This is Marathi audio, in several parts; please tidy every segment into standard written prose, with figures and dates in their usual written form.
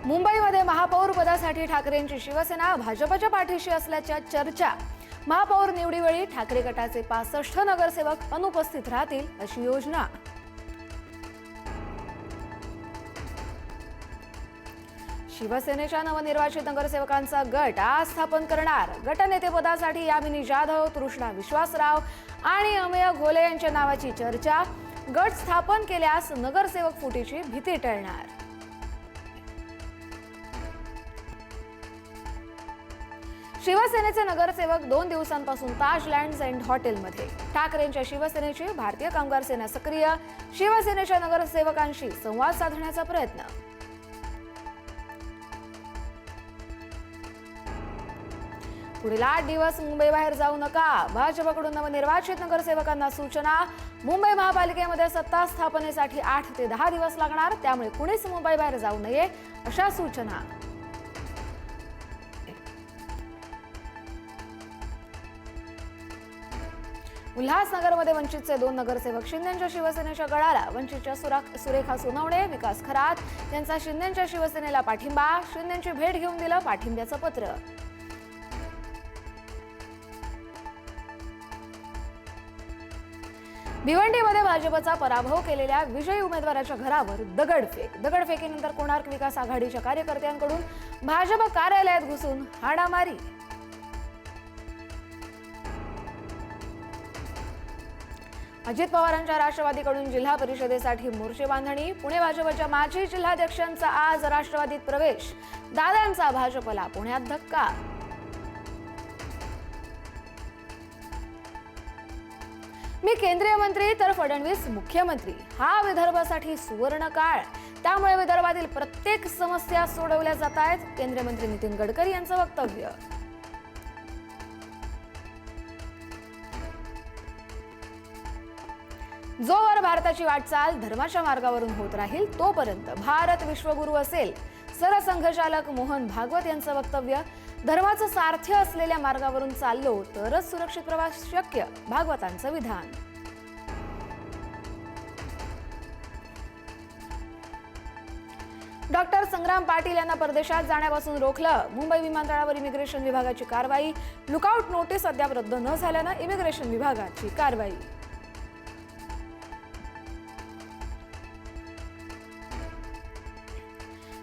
मुंबईमध्ये महापौर पदासाठी ठाकरेंची शिवसेना भाजपच्या पाठीशी असल्याच्या चर्चा। महापौर निवडीवेळी ठाकरे गटाचे 65 नगरसेवक अनुपस्थित राहतील अशी योजना। शिवसेनेच्या नवनिर्वाचित नगरसेवकांचा गट आज स्थापन करणार। गटनेतेपदासाठी यामिनी जाधव, तृष्णा विश्वासराव आणि अमेय घोले यांच्या नावाची चर्चा। गट स्थापन केल्यास नगरसेवक फुटीची भीती टळणार। शिवसेनेचे नगरसेवक 2 दिवसांपासून ताज लँड्स अँड हॉटेलमध्ये। ठाकरेंच्या शिवसेनेची भारतीय कामगार सेना सक्रिय। शिवसेनेच्या नगरसेवकांशी संवाद साधण्याचा प्रयत्न। पुढील 8 दिवस मुंबईबाहेर जाऊ नका, भाजपकडून नवनिर्वाचित नगरसेवकांना सूचना। मुंबई महापालिकेमध्ये सत्ता स्थापनेसाठी 8 ते 10 दिवस लागणार, त्यामुळे कुणीच मुंबईबाहेर जाऊ नये अशा सूचना। उल्हासनगरमध्ये वंचितचे 2 नगरसेवक शिंदेच्या शिवसेनेच्या गळाला। वंचितच्या सुरेखा सोनवणे, विकास खरात यांचा शिंदेच्या शिवसेनेला पाठिंबा। शिंदेची भेट घेऊन दिलं पाठिंब्याचं पत्र। भिवंडीमध्ये भाजपचा पराभव केलेल्या विजयी उमेदवाराच्या घरावर दगडफेक। दगडफेकीनंतर कोणार्क विकास आघाडीच्या कार्यकर्त्यांकडून भाजप कार्यालयात घुसून हाणामारी। अजित पवारांच्या राष्ट्रवादीकडून जिल्हा परिषदेसाठी मोर्चे बांधणी। पुणे भाजपच्या माजी जिल्हाध्यक्षांचा आज राष्ट्रवादीत प्रवेश। दादांचा भाजपला पुण्यात धक्का। मी केंद्रीय मंत्री तर फडणवीस मुख्यमंत्री, हा विदर्भासाठी सुवर्ण काळ, त्यामुळे विदर्भातील प्रत्येक समस्या सोडवल्या जात आहेत। केंद्रीय मंत्री नितीन गडकरी यांचं वक्तव्य। जोवर भारताची वाटचाल धर्माच्या मार्गावरून होत राहील तोपर्यंत भारत विश्वगुरू असेल, सरसंघचालक मोहन भागवत यांचं वक्तव्य। धर्माचं सारथ्य असलेल्या मार्गावरून चाललो तरच सुरक्षित प्रवास शक्य, भागवतांचं विधान। डॉक्टर संग्राम पाटील यांना परदेशात जाण्यापासून रोखलं। मुंबई विमानतळावर इमिग्रेशन विभागाची कारवाई। लुकआउट नोटीस अद्याप रद्द न झाल्यानं इमिग्रेशन विभागाची कारवाई।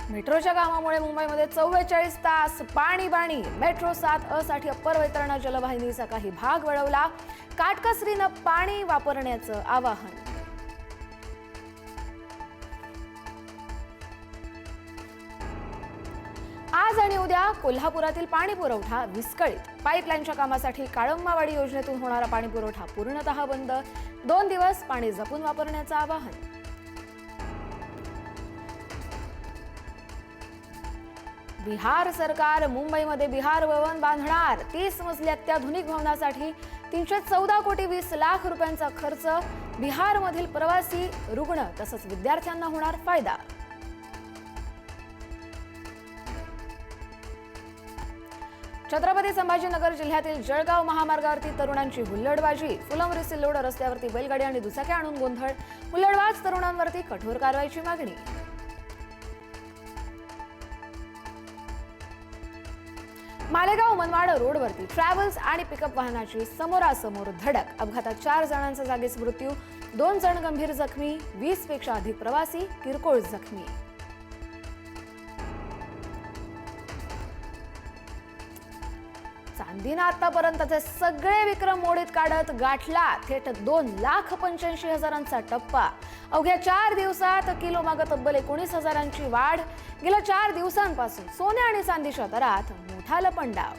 मेट्रोच्या कामामुळे मुंबईमध्ये 44 तास पाणी। मेट्रो 7 साठी अप्पर वैतरणा जलवाहिनीचा काही भाग वळवला। काटकसरीनं पाणी वापरण्याचं आवाहन। आज आणि उद्या कोल्हापुरातील पाणी पुरवठा विस्कळीत। पाईपलाईनच्या कामासाठी काळंबावाडी योजनेतून होणारा पाणी पुरवठा पूर्णतः बंद। 2 दिवस पाणी जपून वापरण्याचं आवाहन। बिहार सरकार मुंबईमध्ये बिहार भवन बांधणार। 30 मजली अत्याधुनिक भवनासाठी 314 कोटी 20 लाख रुपयांचा खर्च। बिहारमधील प्रवासी, रुग्ण तसंच विद्यार्थ्यांना होणार फायदा। छत्रपती संभाजीनगर जिल्ह्यातील जळगाव महामार्गावरती तरुणांची हुल्लडबाजी। फुलंब्री सिल्लोड रस्त्यावरती बैलगाडी आणि दुचाकी आणून गोंधळ। हुल्लडबाज तरुणांवरती कठोर कारवाईची मागणी। मालेगाव मनमाड रोडवरती ट्रॅव्हल्स आणि पिकअप वाहनाची समोरासमोर धडक। अपघातात 4 जणांचा जागीच मृत्यू, 2 जण गंभीर जखमी। 20 पेक्षा अधिक प्रवासी किरकोळ जखमी। चांदीनं आतापर्यंतचे सगळे विक्रम मोडीत काढत गाठला थेट 2,85,000चा टप्पा। अवघ्या 4 दिवसात किलो मागं तब्बल 19,000ची वाढ। गेल्या 4 दिवसांपासून सोने आणि चांदीच्या दरात मोठा लपंडाव।